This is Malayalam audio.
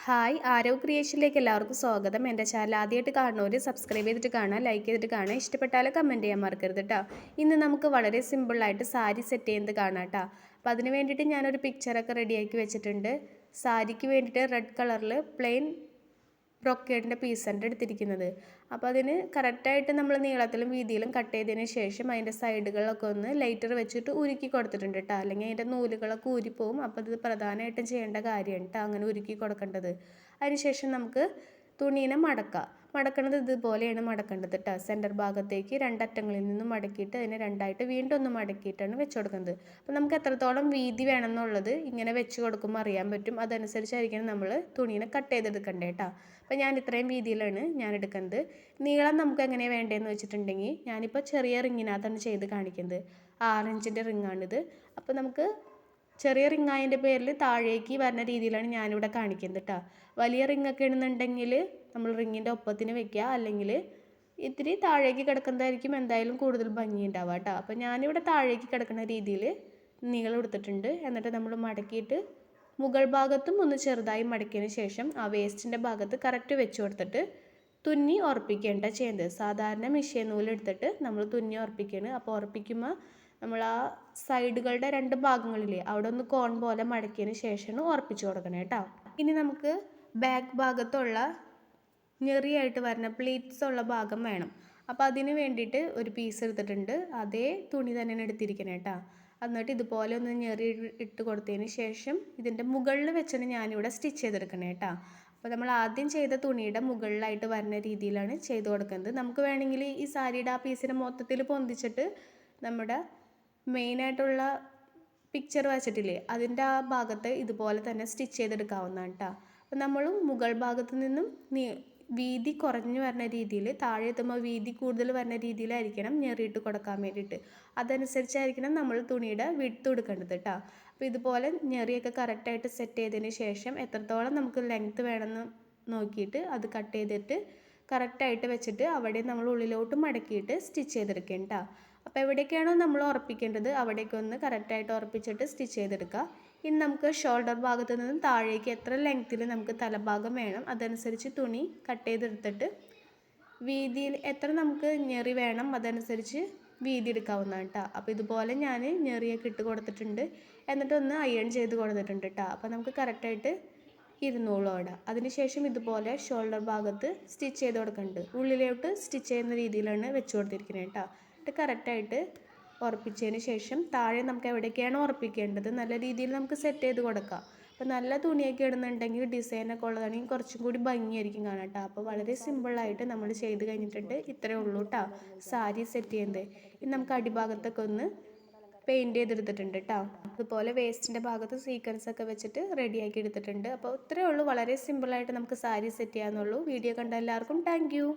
ഹായ് ആരവ് ക്രിയേഷനിലേക്ക് എല്ലാവർക്കും സ്വാഗതം. എൻ്റെ ചാനൽ ആദ്യമായിട്ട് കാണുന്നവർ സബ്സ്ക്രൈബ് ചെയ്തിട്ട് കാണുക, ലൈക്ക് ചെയ്തിട്ട് കാണുക, ഇഷ്ടപ്പെട്ടാൽ കമൻറ്റ് ചെയ്യാൻ മറക്കരുത് കേട്ടോ. ഇന്ന് നമുക്ക് വളരെ സിമ്പിളായിട്ട് സാരി സെറ്റ് ചെയ്യുന്നത് കാണാം കേട്ടോ. അപ്പോൾ അതിന് വേണ്ടിയിട്ട് ഞാനൊരു പിക്ചറൊക്കെ റെഡിയാക്കി വെച്ചിട്ടുണ്ട്. സാരിക്ക് വേണ്ടിയിട്ട് റെഡ് കളറിൽ പ്ലെയിൻ ബ്രൊക്കേഡിൻ്റെ പീസാണ് എടുത്തിരിക്കുന്നത്. അപ്പോൾ അതിന് കറക്റ്റായിട്ട് നമ്മൾ നീളത്തിലും വീതിയിലും കട്ട് ചെയ്തതിന് ശേഷം അതിൻ്റെ സൈഡുകളൊക്കെ ഒന്ന് ലൈറ്റർ വെച്ചിട്ട് ഉരുക്കി കൊടുത്തിട്ടുണ്ട് കേട്ടോ. അല്ലെങ്കിൽ അതിൻ്റെ നൂലുകളൊക്കെ ഊരിപ്പോവും. അപ്പോൾ ഇത് പ്രധാനമായിട്ടും ചെയ്യേണ്ട കാര്യമാണ് കേട്ടോ, അങ്ങനെ ഉരുക്കി കൊടുക്കേണ്ടത്. അതിനുശേഷം നമുക്ക് തുണീനെ മടക്കണത് ഇതുപോലെയാണ് മടക്കേണ്ടത് കേട്ടോ. സെൻറ്റർ ഭാഗത്തേക്ക് രണ്ടറ്റങ്ങളിൽ നിന്നും മടക്കിയിട്ട് അതിനെ രണ്ടായിട്ട് വീണ്ടും ഒന്ന് മടക്കിയിട്ടാണ് വെച്ച് കൊടുക്കുന്നത്. അപ്പോൾ നമുക്ക് എത്രത്തോളം വീതി വേണമെന്നുള്ളത് ഇങ്ങനെ വെച്ച് കൊടുക്കുമ്പോൾ അറിയാൻ പറ്റും. അതനുസരിച്ചായിരിക്കണം നമ്മൾ തുണീനെ കട്ട് ചെയ്തെടുക്കേണ്ടത് കേട്ടോ. അപ്പോൾ ഞാൻ ഇത്രയും വീതിയിലാണ് ഞാൻ എടുക്കുന്നത്. നീളം നമുക്ക് എങ്ങനെയാണ് വേണ്ടതെന്ന് വെച്ചിട്ടുണ്ടെങ്കിൽ ഞാനിപ്പോൾ ചെറിയ റിങ്ങിനകത്താണ് ചെയ്ത് കാണിക്കുന്നത്. 6 ഇഞ്ചിൻ്റെ റിങ്ങാണിത്. അപ്പോൾ നമുക്ക് ചെറിയ റിങ് ആയതിൻ്റെ പേരിൽ താഴേക്ക് വരുന്ന രീതിയിലാണ് ഞാനിവിടെ കാണിക്കുന്നത് കേട്ടോ. വലിയ റിങ്ങൊക്കെ ഇടുന്നുണ്ടെങ്കിൽ നമ്മൾ റിങ്ങിൻ്റെ ഒപ്പത്തിന് വെക്കുക, അല്ലെങ്കിൽ ഇത്തിരി താഴേക്ക് കിടക്കുന്നതായിരിക്കും എന്തായാലും കൂടുതൽ ഭംഗി ഉണ്ടാവുക കേട്ടോ. അപ്പോൾ ഞാനിവിടെ താഴേക്ക് കിടക്കുന്ന രീതിയിൽ നീളം എടുത്തിട്ടുണ്ട്. എന്നിട്ട് നമ്മൾ മടക്കിയിട്ട് മുകൾ ഭാഗത്തും ഒന്ന് ചെറുതായി മടക്കിയതിന് ശേഷം ആ വേസ്റ്റിൻ്റെ ഭാഗത്ത് കറക്റ്റ് വെച്ച് കൊടുത്തിട്ട് തുന്നി ഉറപ്പിക്കേണ്ട ചെയ്യുന്നത്. സാധാരണ മിഷ്യൻ നൂലെടുത്തിട്ട് നമ്മൾ തുന്നി ഉറപ്പിക്കുകയാണ്. അപ്പോൾ ഉറപ്പിക്കുമ്പോൾ നമ്മൾ ആ സൈഡുകളുടെ 2 ഭാഗങ്ങളില്ലേ അവിടെ ഒന്ന് കോൺ പോലെ മടക്കിയതിന് ശേഷമാണ് ഉറപ്പിച്ച് കൊടുക്കണം കേട്ടോ. ഇനി നമുക്ക് ബാക്ക് ഭാഗത്തുള്ള ഞെറിയായിട്ട് വരുന്ന പ്ലീറ്റ്സ് ഉള്ള ഭാഗം വേണം. അപ്പോൾ അതിന് വേണ്ടിയിട്ട് ഒരു പീസ് എടുത്തിട്ടുണ്ട്. അതേ തുണി തന്നെയാണ് എടുത്തിരിക്കുന്നത് കേട്ടോ. എന്നിട്ട് ഇതുപോലെ ഒന്ന് ഞെറി ഇട്ട് കൊടുത്തതിന് ശേഷം ഇതിൻ്റെ മുകളിൽ വെച്ചാണ് ഞാനിവിടെ സ്റ്റിച്ച് ചെയ്തെടുക്കണേ കേട്ടോ. അപ്പോൾ നമ്മൾ ആദ്യം ചെയ്ത തുണിയുടെ മുകളിലായിട്ട് വരുന്ന രീതിയിലാണ് ചെയ്ത് കൊടുക്കുന്നത്. നമുക്ക് വേണമെങ്കിൽ ഈ സാരിയുടെ ആ പീസിനെ മൊത്തത്തിൽ പൊന്തിച്ചിട്ട് നമ്മുടെ മെയിനായിട്ടുള്ള പിക്ചർ വച്ചിട്ടില്ലേ അതിൻ്റെ ആ ഭാഗത്ത് ഇതുപോലെ തന്നെ സ്റ്റിച്ച് ചെയ്തെടുക്കാവുന്നതാണ് കേട്ടോ. അപ്പോൾ നമ്മൾ മുകൾ ഭാഗത്ത് നിന്നും വീതി കുറഞ്ഞു വരുന്ന രീതിയിൽ താഴെ എത്തുമ്പോൾ വീതി കൂടുതൽ വരുന്ന രീതിയിലായിരിക്കണം ഞെറിയിട്ട് കൊടുക്കാൻ വേണ്ടിയിട്ട്. അതനുസരിച്ചായിരിക്കണം നമ്മൾ തുണിയുടെ വിഡ്ത്ത് കൊടുക്കേണ്ടത് കേട്ടോ. അപ്പോൾ ഇതുപോലെ ഞെറിയൊക്കെ കറക്റ്റായിട്ട് സെറ്റ് ചെയ്തതിന് ശേഷം എത്രത്തോളം നമുക്ക് ലെങ്ത്ത് വേണമെന്ന് നോക്കിയിട്ട് അത് കട്ട് ചെയ്തിട്ട് കറക്റ്റായിട്ട് വെച്ചിട്ട് അവിടെ നമ്മൾ ഉള്ളിലോട്ട് മടക്കിയിട്ട് സ്റ്റിച്ച് ചെയ്തെടുക്കണം കേട്ടോ. അപ്പോൾ എവിടേക്കാണോ നമ്മൾ ഉറപ്പിക്കേണ്ടത് അവിടേക്കൊന്ന് കറക്റ്റായിട്ട് ഉറപ്പിച്ചിട്ട് സ്റ്റിച്ച് ചെയ്തെടുക്കുക. ഇനി നമുക്ക് ഷോൾഡർ ഭാഗത്ത് നിന്നും താഴേക്ക് എത്ര ലെങ്ത്തിൽ നമുക്ക് തലഭാഗം വേണം അതനുസരിച്ച് തുണി കട്ട് ചെയ്തെടുത്തിട്ട് വീതിയിൽ എത്ര നമുക്ക് ഞെറി വേണം അതനുസരിച്ച് വീതി എടുക്കാവുന്നതാണ് കേട്ടോ. അപ്പോൾ ഇതുപോലെ ഞാൻ ഞെറിയൊക്കെ ഇട്ട് കൊടുത്തിട്ടുണ്ട്. എന്നിട്ടൊന്ന് അയൺ ചെയ്ത് കൊടുത്തിട്ടുണ്ട് കേട്ടോ. അപ്പോൾ നമുക്ക് കറക്റ്റായിട്ട് ഇരുന്നോളൂ അവിടെ. അതിനുശേഷം ഇതുപോലെ ഷോൾഡർ ഭാഗത്ത് സ്റ്റിച്ച് ചെയ്ത് കൊടുക്കുന്നുണ്ട്. ഉള്ളിലോട്ട് സ്റ്റിച്ച് ചെയ്യുന്ന രീതിയിലാണ് വെച്ച് കൊടുത്തിരിക്കുന്നത് കേട്ടോ. കറക്റ്റായിട്ട് ഉറപ്പിച്ചതിന് ശേഷം താഴെ നമുക്ക് എവിടേക്കാണ് ഉറപ്പിക്കേണ്ടത് നല്ല രീതിയിൽ നമുക്ക് സെറ്റ് ചെയ്ത് കൊടുക്കാം. അപ്പോൾ നല്ല തുണിയൊക്കെ ഇടുന്നുണ്ടെങ്കിൽ ഡിസൈനൊക്കെ ഉള്ളതാണെങ്കിൽ കുറച്ചും കൂടി ഭംഗിയായിരിക്കും കാണാം കേട്ടോ. അപ്പോൾ വളരെ സിമ്പിളായിട്ട് നമ്മൾ ചെയ്ത് കഴിഞ്ഞിട്ടുണ്ട്. ഇത്രയേ ഉള്ളൂ കേട്ടോ സാരി സെറ്റ് ചെയ്യുന്നത്. ഇനി നമുക്ക് അടിഭാഗത്തൊക്കെ ഒന്ന് പെയിൻറ്റ് ചെയ്തെടുത്തിട്ടുണ്ട് കേട്ടോ. അതുപോലെ വേസ്റ്റിൻ്റെ ഭാഗത്ത് സീക്വൻസ് ഒക്കെ വെച്ചിട്ട് റെഡിയാക്കി എടുത്തിട്ടുണ്ട്. അപ്പോൾ ഇത്രയേ ഉള്ളൂ, വളരെ സിമ്പിളായിട്ട് നമുക്ക് സാരി സെറ്റ് ചെയ്യാമെന്നുള്ളൂ. വീഡിയോ കണ്ട എല്ലാവർക്കും താങ്ക് യു.